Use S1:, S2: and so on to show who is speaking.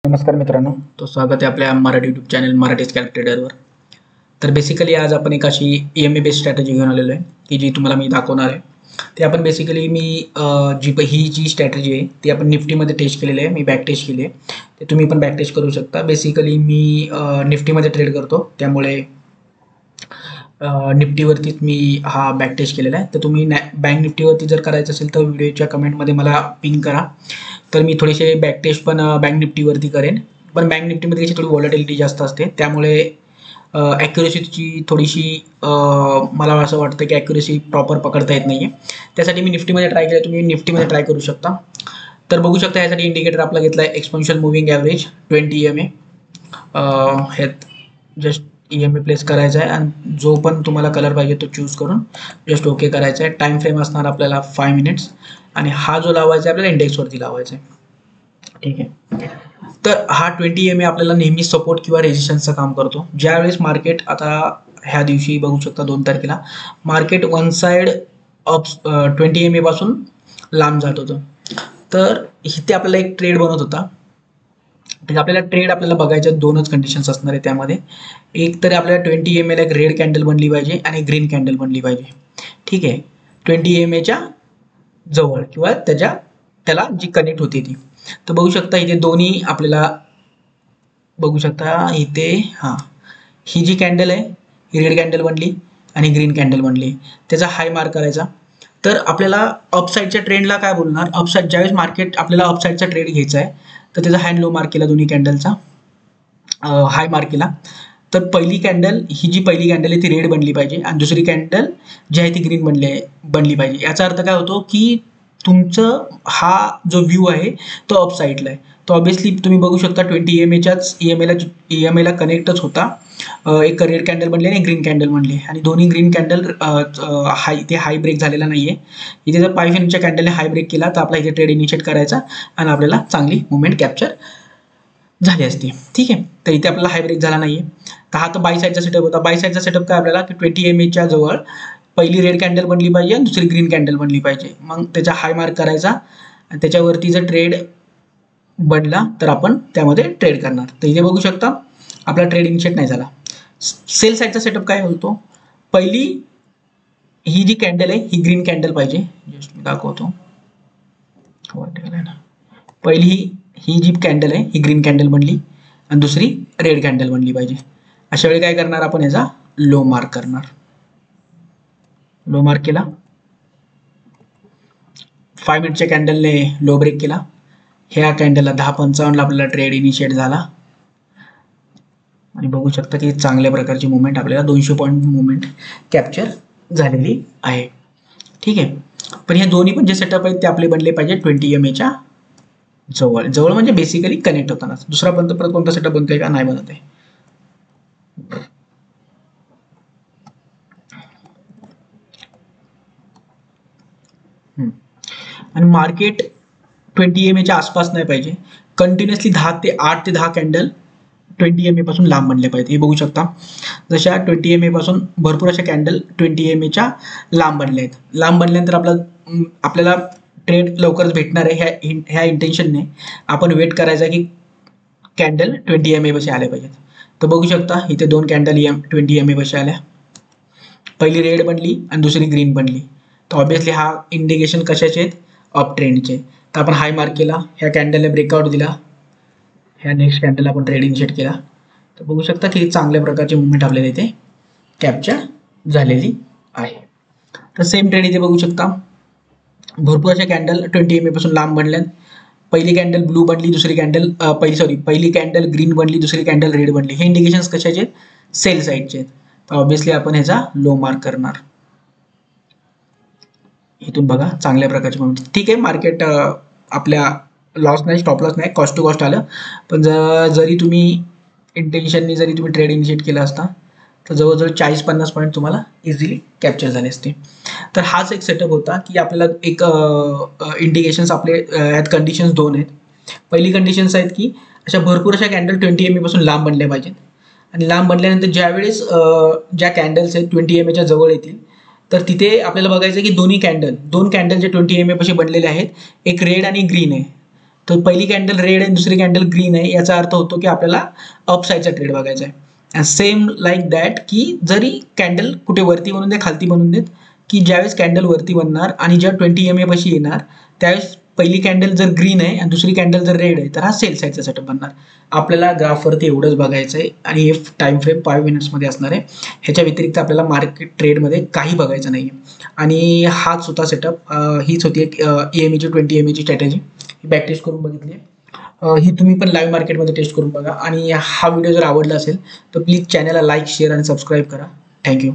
S1: नमस्कार मित्रांनो, तो स्वागत आहे आपल्या Marathi YouTube channel Marathi scalp ट्रेडरवर. तर बेसिकली आज आपण एक अशी EMA बेस्ड स्ट्रॅटेजी घेऊन आलेलो आहे की जी तुम्हाला मी दाखवणार आहे. ते आपण बेसिकली ही जी स्ट्रॅटेजी आहे ती आपण निफ्टीमध्ये टेस्ट केलेली आहे. मी बॅक टेस्ट केली आहे, ते तुम्ही पण बॅक टेस्ट करू शकता. बेसिकली मी निफ्टीमध्ये ट्रेड करतो, त्यामुळे निफ्टीवरतीच मी हा बॅक टेस्ट केलेला आहे. तर तुम्ही बँक निफ्टीवरती जर करायचं असेल तर व्हिडिओच्या कमेंटमध्ये मला पिंग करा. तर मी थोडेसे बॅक टेस्ट पण बँक निफ्टीवरती करेन. पण बँक निफ्टीमध्ये त्याची थोडी व्हॉलॅटिलिटी जास्त असते, त्यामुळे ॲक्युरेसीची थोडीशी मला असं वाटतं की ॲक्युरेसी प्रॉपर पकडता येत नाही आहे. त्यासाठी मी निफ्टीमध्ये ट्राय केलं, तुम्ही निफ्टीमध्ये ट्राय करू शकता. तर बघू शकता यासाठी इंडिकेटर आपला घेतला आहे एक्सपोनेन्शियल मूव्हिंग ॲव्हरेज 20 EMA. ह्यात जस्ट EMA प्लेस करायचा आहे आणि जो पण तुम्हाला कलर पाहिजे तो चूज करून जस्ट ओके करायचा आहे. टाईम फ्रेम असणार आपल्याला 5 मिनिट्स आणि हा जो लावायचा आहे आपल्याला इंडेक्सवरती लावायचा आहे. ठीक आहे. तर हा 20 EMA आपल्याला नेहमी सपोर्ट किंवा रेजिस्टन्सचं काम करतो. ज्यावेळेस मार्केट आता ह्या दिवशी बघू शकता 2 तारखेला market one side up 20 EMA पासून लांब जात होतं. तर इथे आपल्याला एक ट्रेड बनत होता. तर आपल्याला ट्रेड आपल्याला बघायच्या दोनच कंडिशन्स असणार आहे त्यामध्ये. एक तर आपल्याला 20 EMA ला एक रेड कॅन्डल बनली पाहिजे आणि ग्रीन कॅन्डल बनली पाहिजे. ठीक आहे. 20 EMA जवळ किंवा त्याला जी कनेक्ट होती ती. तर बघू शकता इथे दोन्ही आपल्याला बघू शकता इथे ही जी कॅन्डल आहे ही रेड कॅन्डल बनली आणि ग्रीन कॅन्डल बनली. त्याचा हाय मार्क करायचा. तर आपल्याला अपसाईडच्या ट्रेंडला काय बोलणार, अपसाईड ज्यावेळेस मार्केट आपल्याला अपसाईडचा ट्रेड घ्यायचा आहे तर त्याचा हँड लो मार्क केला, दोन्ही कॅन्डलचा हाय मार्क केला. तर पहिली कॅन्डल ही जी पहिली कॅन्डल आहे ती रेड बनली पाहिजे आणि दुसरी कॅन्डल जी आहे ती ग्रीन बनली पाहिजे. याचा अर्थ काय होतो की तुमचं हा जो व्ह्यू आहे तो अपसाईडला आहे. तो ऑब्विसली तुम्ही बघू शकता 20 EMA ला कनेक्टच होता. एक रेड कॅन्डल बनली आणि ग्रीन कॅन्डल बनली आणि दोन्ही ग्रीन कॅन्डल इथे हाय ब्रेक झालेला नाहीये. इथे जर 5 मिनिटच्या कॅन्डलने हाय ब्रेक केला तर आपला इथे ट्रेड इनिशिएट करायचा आणि आपल्याला चांगली मुवमेंट कॅप्चर झाली असते. ठीक आहे. तर इथे आपल्याला हाय ब्रेक झाला नाहीये. तर हा तर बाय साईडचा सेटअप होता. बाय साईडचा सेटअप काय आपल्याला की 20 EMA जवळ पहिली रेड कॅन्डल बनली पाहिजे आणि दुसरी ग्रीन कॅन्डल बनली पाहिजे. मग त्याचा हाय मार्क करायचा आणि त्याच्यावरती जर ट्रेड बनला तर आपण त्यामध्ये ट्रेड करणार. तर इथे बघू शकता आपला ट्रेड इनिशिएट नाही झाला. सेल साईडचा सेटअप काय होतो, पहिली ही जी कॅन्डल आहे ही ग्रीन कॅन्डल पाहिजे. जस्ट मी दाखवतो. पहिली ही जी कॅन्डल आहे ही ग्रीन कॅन्डल बनली आणि दुसरी रेड कॅन्डल बनली पाहिजे. अशा वेळी काय करणार आपण, याचा लो मार्क करणार. लो मार्क केला, 5 मिनिटच्या कॅन्डलने लो ब्रेक केला. ह्या कॅन्डलला 10:55 ला आपल्याला ट्रेड इनिशिएट झाला आणि बघू शकता की चांगल्या प्रकारची मुवमेंट आपल्याला 200 पॉईंट मुवमेंट कॅप्चर झालेली आहे. ठीक आहे. पण हे दोन्ही पण जे सेटअप आहेत ते आपले बनले पाहिजे 20 EMA जवळ. जवळ म्हणजे बेसिकली कनेक्ट होताना. दुसरा परत कोणता सेटअप बनतोय का, नाही बनत आहे. आणि मार्केट 20 EMA आसपास नाही पाहिजे. कंटिन्युअसली 8 ते 10 कॅन्डल 20 EMA पासून लांब बनले पाहिजे. हे बघू शकता जशा 20 EMA पासून भरपूर अशा कॅन्डल 20 EMA लांब बनल्या आहेत. लांब बनल्यानंतर आपल्याला ट्रेड लवकरच भेटणार आहे. ह्या इंटेन्शनने आपण वेट करायचा की कॅन्डल 20 EMA पाशी आल्या पाहिजेत. तर बघू शकता इथे 2 कॅन्डल 20 EMA पाशी आल्या. पहिली रेड बनली आणि दुसरी ग्रीन बनली. तर ऑब्विसली हा इंडिकेशन कशाचे आहेत, अप ट्रेंडचे. तर आपण हाय मार्क केला, ह्या कॅन्डलने ब्रेकआउट दिला, ह्या नेक्स्ट कॅन्डल आपण ट्रेड इनिशिएट केला. तर बघू शकता की चांगल्या प्रकारची मुवमेंट आपल्याला इथे कॅप्चर झालेली आहे. तर सेम ट्रेड इथे बघू शकता भरपूर अशा कॅन्डल 20 EMA पासून लांब बनल्यात. पहिली कॅन्डल ब्लू बनली, दुसरी कॅन्डल पहिली कॅन्डल ग्रीन बनली, दुसरी कॅन्डल रेड बनली. हे इंडिकेशन्स कशाचे आहेत, सेल साईडचे आहेत. तर ऑब्विसली आपण ह्याचा लो मार्क करणार. इथून बघा चांगल्या प्रकारची मुवमेंट. ठीक आहे. मार्केट आपल्या लॉस नाही, स्टॉप लॉस नाही, कॉस्ट टू कॉस्ट आलं. पण जरी तुम्ही इंटेन्शननी जरी तुम्ही ट्रेड इनिशिएट केला असता तर जवळजवळ 40-50 पॉईंट तुम्हाला इझिली कॅप्चर झाले असते. तर हाच एक सेटअप होता की आपल्याला एक इंडिकेशन्स आपले यात कंडिशन्स 2 आहेत. पहिली कंडिशन्स आहेत की अशा भरपूर अशा कॅन्डल 20 EMA पासून लांब बनल्या पाहिजेत आणि लांब बनल्यानंतर ज्यावेळेस ज्या कॅन्डल्स आहेत 20 EMA जवळ येतील तर तिथे आपल्याला बघायचं की दोन कॅन्डल जे 20 EMA पाशी बनलेले आहेत, एक रेड आणि ग्रीन आहे. तर पहिली कॅन्डल रेड आहे, दुसरी कॅन्डल ग्रीन आहे, याचा अर्थ होतो की आपल्याला अपसाईडचा ट्रेड बघायचा आहे. अँड सेम लाईक दॅट की जरी कॅन्डल कुठे वरती बनून दे खालती बनून देत, की ज्यावेळेस कॅन्डल वरती बनणार आणि ज्या 20 EMA पाशी येणार त्यावेळेस पहिली कॅन्डल जर ग्रीन आहे आणि दुसरी कॅन्डल जर रेड आहे तर हा सेल साईडचा सेटअप बनणार. आपल्याला ग्राफवरती एवढंच बघायचं आहे आणि हे टाइम फ्रेम 5 मिनिट्समध्ये असणार आहे. ह्याच्या व्यतिरिक्त आपल्याला मार्केट ट्रेडमध्ये काही बघायचं नाही आहे. आणि हाच होता सेटअप. हीच होती एक EMAची 20 EMAची स्ट्रॅटेजी. बॅक टेस्ट करून बघितली. ही तुम्ही पण लाईव्ह मार्केटमध्ये टेस्ट करून बघा. आणि हा व्हिडिओ जर आवडला असेल तर प्लीज चॅनलला लाईक, शेअर आणि सबस्क्राईब करा. थँक्यू.